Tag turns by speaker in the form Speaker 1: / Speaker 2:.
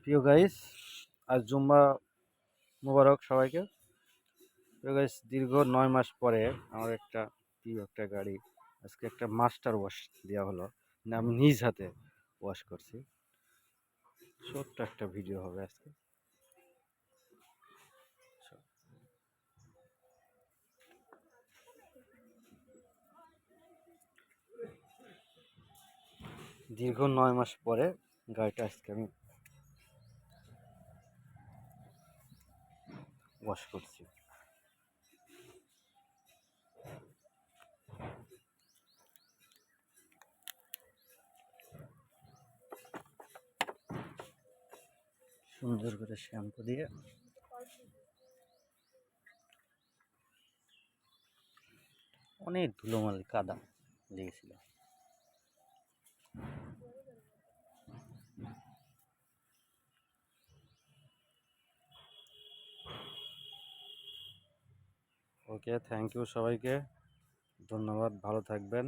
Speaker 1: প্রিয় গাইস, আজ জুম্মা মোবারক সবাইকে। প্রিয় গাইস, দীর্ঘ 9 মাস পরে আমার একটা প্রিয় একটা গাড়ি আজকে একটা মাস্টার ওয়াশ দেওয়া হলো। না, আমি নিজ হাতে ওয়াশ করছি। ছোট্ট একটা ভিডিও হবে আজকে। দীর্ঘ 9 মাস পরে গাড়িটা আজকে আমি ওয়াশ করছি। সুন্দর করে শ্যাম্পু দিয়ে অনেক ধুলোমাল কাদা লেগেছিল। ওকে, থ্যাংক ইউ সবাইকে, ধন্যবাদ, ভালো থাকবেন।